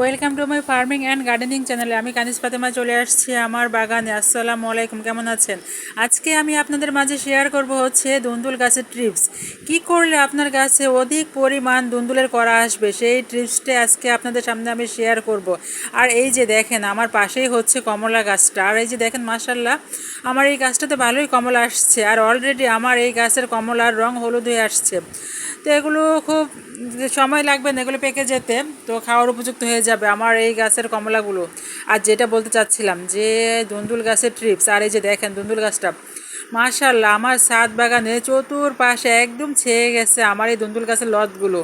Welcome to my farming and gardening চ্যানেলে। আমি কানিজ ফাতেমা চলে আসছি আমার বাগানে। আসসালামু আলাইকুম, কেমন আছেন? আজকে আমি আপনাদের মাঝে শেয়ার করব হচ্ছে দুন্দুল গাছের ট্রিপস। কি করলে আপনার গাছে অধিক পরিমাণ দুন্দুলের করা আসবে, সেই ট্রিপসটা আজকে আপনাদের সামনে আমি শেয়ার করব। আর এই যে দেখেন, আমার পাশেই হচ্ছে কমলা গাছটা। আর এই যে দেখেন, মাশাল্লাহ, আমার এই গাছটাতে ভালোই কমলা আসছে। আর অলরেডি আমার এই গাছের কমলার রং হলুদ হয়ে আসছে। তো এগুলো খুব সময় লাগবে না এগুলো পেকে যেতে, তো খাওয়ার উপযুক্ত হয়ে যাবে আমার এই গাছের কমলাগুলো। আর যেটা বলতে চাচ্ছিলাম যে দুন্দুল গাছের ট্রিপস, আর এই যে দেখেন দুন্দুল গাছটা, মাশাল্লাহ, আমার ছাদ বাগানে চতুর্পাশে একদম ছেয়ে গেছে আমার এই দুন্দুল গাছের লতগুলো।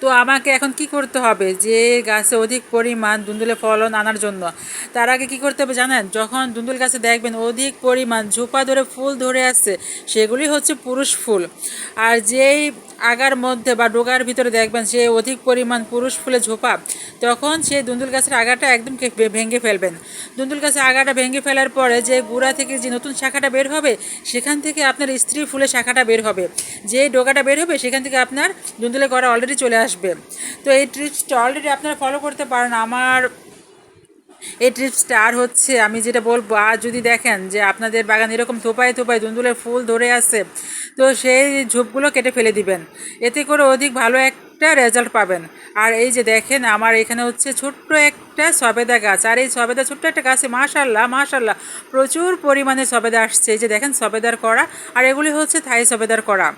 তো আমাকে এখন কি করতে হবে যে গাছে অধিক পরিমাণ দুন্দুলের ফলন আনার জন্য? তার আগে কি করতে হবে জানেন? যখন দুন্দুল গাছে দেখবেন অধিক পরিমাণ ঝোপা ধরে ফুল ধরে আছে, সেগুলি হচ্ছে পুরুষ ফুল। আর যেই আগার মধ্যে বা ডোগার ভিতরে দেখবেন সে অধিক পরিমাণ পুরুষ ফুলে ঝোপা, তখন সেই দুন্দুল গাছের আগাটা একদম ভেঙে ফেলবেন। দুন্দুল গাছের আগাটা ভেঙে ফেলার পরে যে গুঁড়া থেকে যে নতুন শাখাটা বের হবে, সেখান থেকে আপনার স্ত্রী ফুলের শাখাটা বের হবে। যে ডোগাটা বের হবে সেখান থেকে আপনার দুন্দুলে করা অলরেডি চলে আসবে। তো এই ট্রিপসটা অলরেডি আপনারা ফলো করতে পারেন আমার এই ট্রিপসটা। আর হচ্ছে আমি যেটা বলবো, আর যদি দেখেন যে আপনাদের বাগান এরকম থোপায় থোপায় দুন্দুলের ফুল ধরে আছে, তো সেই ঝোপগুলো কেটে ফেলে দিবেন। এতে করে অধিক ভালো একটা রেজাল্ট পাবেন। আর এই যে দেখেন, আমার এখানে হচ্ছে ছোট্ট একটা সবেদা গাছ। আর এই সবেদা ছোট্ট একটা গাছে মাশাল্লাহ মাশাল্লাহ প্রচুর পরিমাণে সবেদা আসছে। এই যে দেখেন সবেদার করা, আর এগুলি হচ্ছে থাই সবেদার করা।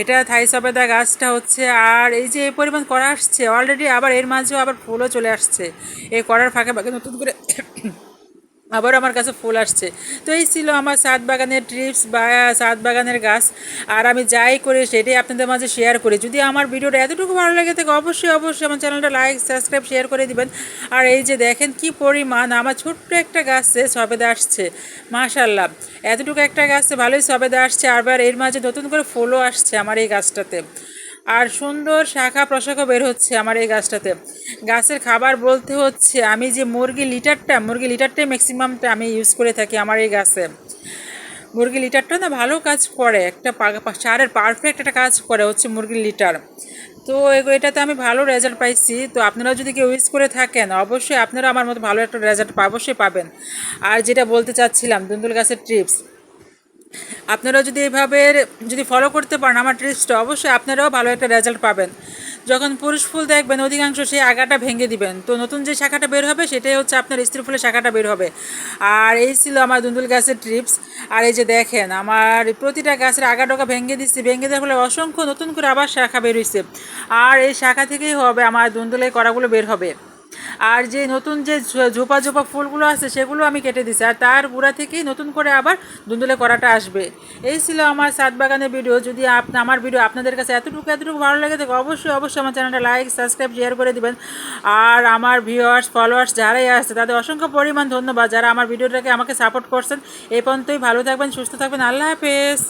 এটা থাই সবেদা গাছটা হচ্ছে। আর এই যে এই পরিমাণ করা আসছে অলরেডি, আবার এর মাঝেও আবার ফুলও চলে আসছে। এই করার ফাঁকে ফাঁকে নতুন করে আবার আমার কাছে ফুল আসছে। তো এই ছিল আমার ছাদ বাগানের ট্রিপস বা ছাদ বাগানের গাছ। আর আমি যাই করি সেটাই আপনাদের মাঝে শেয়ার করি। যদি আমার ভিডিওটা এতটুকু ভালো লাগে থাকে, অবশ্যই অবশ্যই আমার চ্যানেলটা লাইক সাবস্ক্রাইব শেয়ার করে দিবেন। আর এই যে দেখেন কি পরিমাণ আমার ছোট্ট একটা গাছে সবেদা আসছে, মাশাল্লাহ, এতটুকু একটা গাছে ভালোই সবেদা আসছে। আবার এর মাঝে নতুন করে ফুলও আসছে আমার এই গাছটাতে। আর সুন্দর শাখা প্রশাখা বের হচ্ছে আমার এই গাছটাতে। গাছের খাবার বলতে হচ্ছে আমি যে মুরগি লিটারটাই ম্যাক্সিমামটা আমি ইউজ করে থাকি আমার এই গাছে। মুরগি লিটারটা না ভালো কাজ করে, একটা সারের পারফেক্ট একটা কাজ করে হচ্ছে মুরগির লিটার। তো এটাতে আমি ভালো রেজাল্ট পাইছি। তো আপনারাও যদি কেউ ইউজ করে থাকেন, অবশ্যই আপনারা আমার মতো ভালো একটা রেজাল্ট অবশ্যই পাবেন। আর যেটা বলতে চাচ্ছিলাম দুন্দুল গাছের টিপস, আপনারাও যদি এইভাবে যদি ফলো করতে পারেন আমার ট্রিপসটা, অবশ্যই আপনারাও ভালো একটা রেজাল্ট পাবেন। যখন পুরুষ ফুল দেখবেন অধিকাংশ সেই আগাটা ভেঙে দিবেন, তো নতুন যে শাখাটা বের হবে সেটাই হচ্ছে আপনার স্ত্রী ফুলের শাখাটা বের হবে। আর এই ছিল আমার দুন্দুল গাছের ট্রিপস। আর এই যে দেখেন, আমার প্রতিটা গাছের আগা ডোকা ভেঙে দিচ্ছি, ভেঙে দেওয়ার ফলে অসংখ্য নতুন করে আবার শাখা বের হয়েছে। আর এই শাখা থেকেই হবে আমার দুন্দুলের করাগুলো বের হবে। আর যে নতুন যে ঝোপা ঝোপা ফুলগুলো আছে সেগুলো আমি কেটে দিছি, আর তার গুঁড়া থেকেই নতুন করে আবার দুন্দুলে করাটা আসবে। এই ছিল আমার ছাদ বাগানের ভিডিও। যদি আমার ভিডিও আপনাদের কাছে এতটুকু ভালো লাগে থাকে, অবশ্যই অবশ্যই আমার চ্যানেলটা লাইক সাবস্ক্রাইব শেয়ার করে দিবেন। আর আমার ভিউয়ার্স ফলোয়ার্স যারাই আসছে তাদের অসংখ্য পরিমাণ ধন্যবাদ, যারা আমার ভিডিওটাকে আমাকে সাপোর্ট করছেন। এই পর্যন্তই, ভালো থাকবেন, সুস্থ থাকবেন, আল্লাহ হাফেজ।